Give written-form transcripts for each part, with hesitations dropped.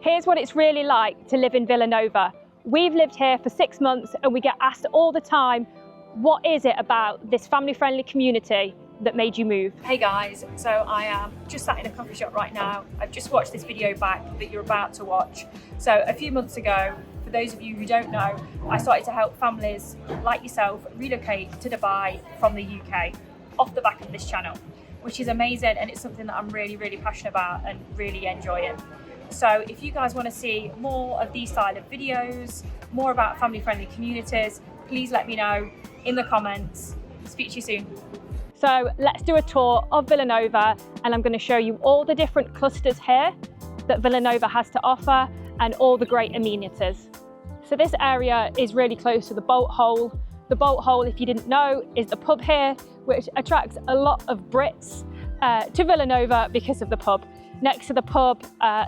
Here's what it's really like to live in Villanova. We've lived here for 6 months and we get asked all the time, what is it about this family-friendly community that made you move? Hey guys, so I am just sat in a coffee shop right now. I've just watched this video back that you're about to watch. So a few months ago, for those of you who don't know, I started to help families like yourself relocate to Dubai from the UK off the back of this channel, which is amazing, and it's something that I'm really passionate about and really enjoying. So if you guys want to see more of these style of videos, more about family-friendly communities, please let me know in the comments. Speak to you soon. So let's do a tour of Villanova, and I'm going to show you all the different clusters here that Villanova has to offer and all the great amenities. So this area is really close to the boat hole. The boat hole, if you didn't know, is the pub here, which attracts a lot of Brits to Villanova because of the pub. Next to the pub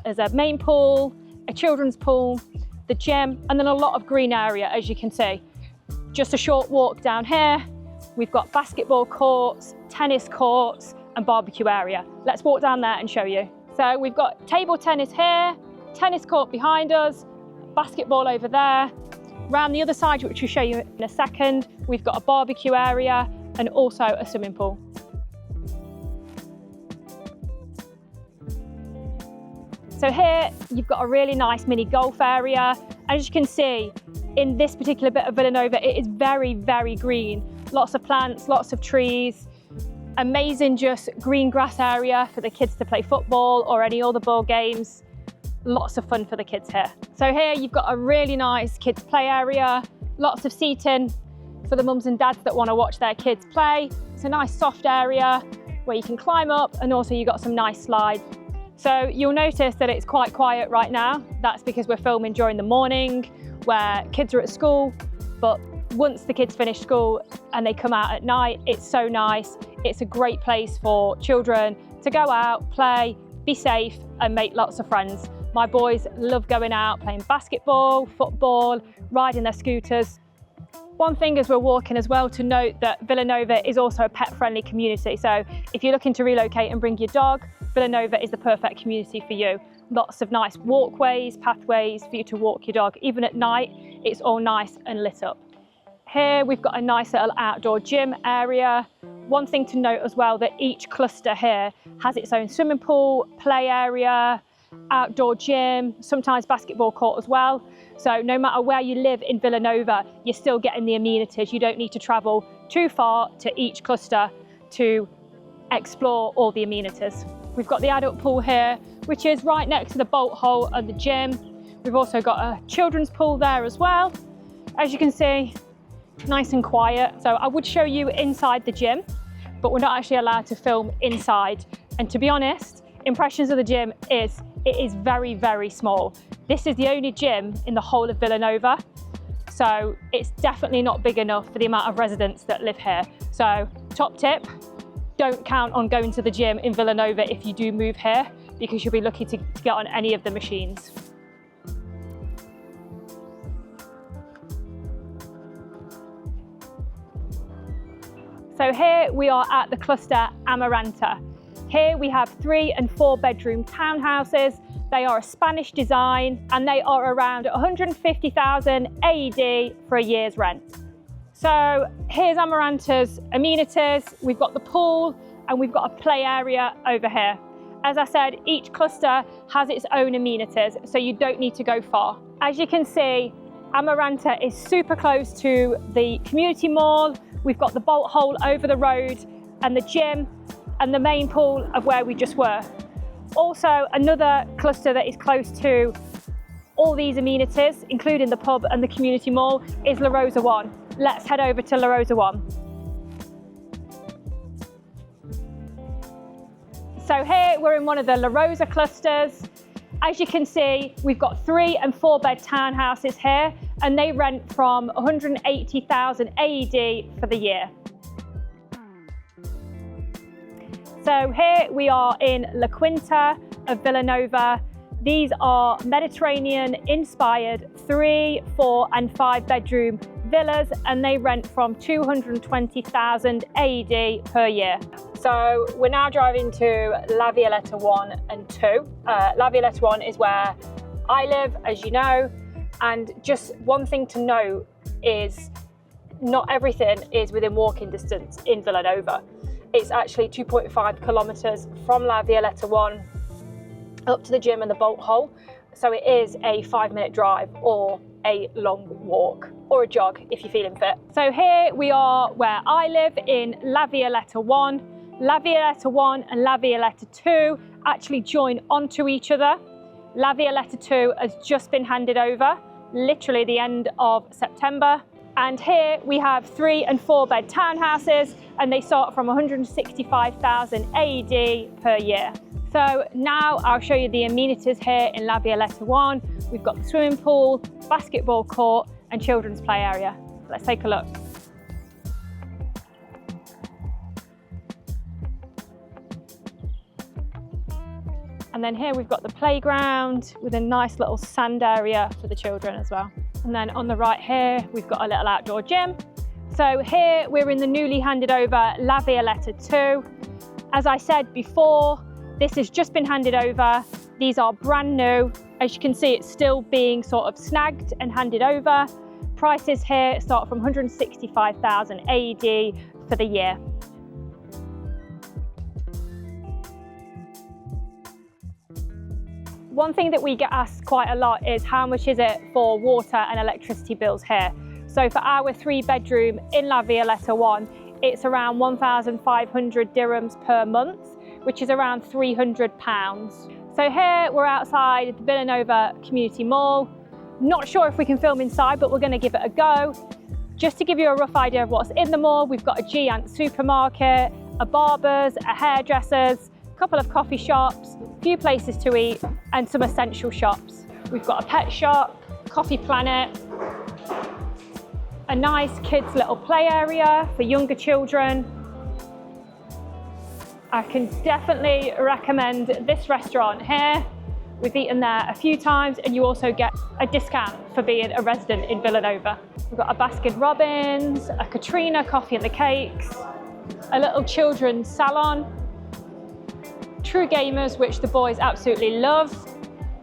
is a main pool, a children's pool, the gym, and then a lot of green area, as you can see. Just a short walk down here, we've got basketball courts, tennis courts, and barbecue area. Let's walk down there and show you. So we've got table tennis here, tennis court behind us, basketball over there. Round the other side, which we'll show you in a second, we've got a barbecue area and also a swimming pool. So here you've got a really nice mini golf area. As you can see, in this particular bit of Villanova, it is very green. Lots of plants, lots of trees, amazing just green grass area for the kids to play football or any other ball games. Lots of fun for the kids here. So here you've got a really nice kids play area, lots of seating for the mums and dads that want to watch their kids play. It's a nice soft area where you can climb up, and also you've got some nice slides. So you'll notice that it's quite quiet right now. That's because we're filming during the morning where kids are at school, but once the kids finish school and they come out at night, it's so nice. It's a great place for children to go out, play, be safe, and make lots of friends. My boys love going out, playing basketball, football, riding their scooters. One thing as we're walking as well to note that Villanova is also a pet-friendly community. So if you're looking to relocate and bring your dog, Villanova is the perfect community for you. Lots of nice walkways, pathways for you to walk your dog. Even at night, it's all nice and lit up. Here we've got a nice little outdoor gym area. One thing to note as well, that each cluster here has its own swimming pool, play area, outdoor gym, sometimes basketball court as well. So no matter where you live in Villanova, you're still getting the amenities. You don't need to travel too far to each cluster to explore all the amenities. We've got the adult pool here, which is right next to the boat hole and the gym. We've also got a children's pool there as well. As you can see, nice and quiet. So I would show you inside the gym, but we're not actually allowed to film inside. And to be honest, impressions of the gym is, it is very small. This is the only gym in the whole of Villanova. So it's definitely not big enough for the amount of residents that live here. So top tip, don't count on going to the gym in Villanova if you do move here, because you'll be lucky to get on any of the machines. So here we are at the cluster Amaranta. Here we have 3 and 4 bedroom townhouses. They are a Spanish design and they are around 150,000 AED for a year's rent. So here's Amaranta's amenities. We've got the pool and we've got a play area over here. As I said, each cluster has its own amenities, so you don't need to go far. As you can see, Amaranta is super close to the community mall. We've got the boat hole over the road and the gym and the main pool of where we just were. Also, another cluster that is close to all these amenities, including the pub and the community mall, is La Rosa 1. Let's head over to La Rosa 1. So here we're in one of the La Rosa clusters. As you can see, we've got 3 and 4 bed townhouses here, and they rent from 180,000 AED for the year. So here we are in La Quinta of Villanova. These are Mediterranean-inspired 3, 4 and 5 bedroom villas, and they rent from 220,000 AED per year. So we're now driving to La Violeta 1 and 2. La Violeta 1 is where I live, as you know. And just one thing to note is not everything is within walking distance in Villanova. It's actually 2.5 kilometres from La Violeta 1 up to the gym and the bolt hole. So it is a 5-minute drive or a long walk or a jog if you're feeling fit. So here we are where I live in La Violeta 1. La Violeta 1 and La Violeta 2 actually join onto each other. La Violeta 2 has just been handed over, literally the end of September. And here we have 3 and 4 bed townhouses, and they start from 165,000 AED per year. So now I'll show you the amenities here in La Violeta 1. We've got the swimming pool, basketball court, and children's play area. Let's take a look. And then here we've got the playground with a nice little sand area for the children as well. And then on the right here, we've got a little outdoor gym. So here we're in the newly handed over La Violeta 2. As I said before, this has just been handed over. These are brand new. As you can see, it's still being sort of snagged and handed over. Prices here start from 165,000 AED for the year. One thing that we get asked quite a lot is how much is it for water and electricity bills here? So for our 3-bedroom in La Violeta 1, it's around 1,500 dirhams per month, which is around £300. So here we're outside the Villanova Community Mall. Not sure if we can film inside, but we're going to give it a go. Just to give you a rough idea of what's in the mall, we've got a Giant supermarket, a Barber's, a hairdresser's, a couple of coffee shops, a few places to eat, and some essential shops. We've got a pet shop, Coffee Planet, a nice kids little play area for younger children. I can definitely recommend this restaurant here. We've eaten there a few times, and you also get a discount for being a resident in Villanova. We've got a Baskin Robbins, a Katrina Coffee and the Cakes, a little children's salon, True Gamers, which the boys absolutely love.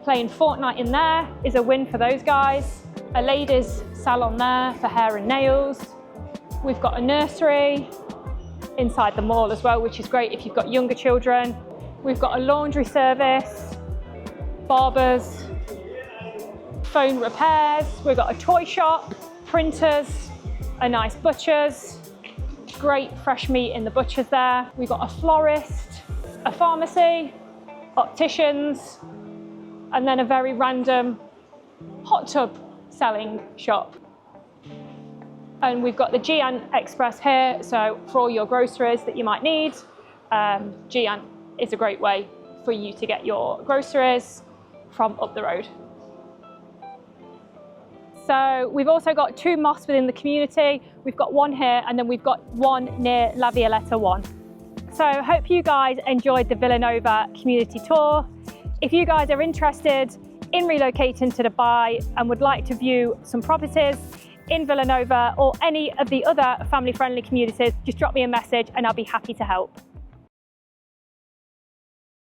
Playing Fortnite in there is a win for those guys. A ladies' salon there for hair and nails. We've got a nursery inside the mall as well, which is great if you've got younger children. We've got a laundry service, barbers, phone repairs. We've got a toy shop, printers, a nice butcher's, great fresh meat in the butcher's there. We've got a florist, a pharmacy, opticians, and then a very random hot tub selling shop. And we've got the Giant Express here, so for all your groceries that you might need, Giant is a great way for you to get your groceries from up the road. So we've also got 2 mosques within the community. We've got one here, and then we've got one near La Violeta 1. So I hope you guys enjoyed the Villanova community tour. If you guys are interested in relocating to Dubai and would like to view some properties in Villanova or any of the other family-friendly communities, just drop me a message and I'll be happy to help.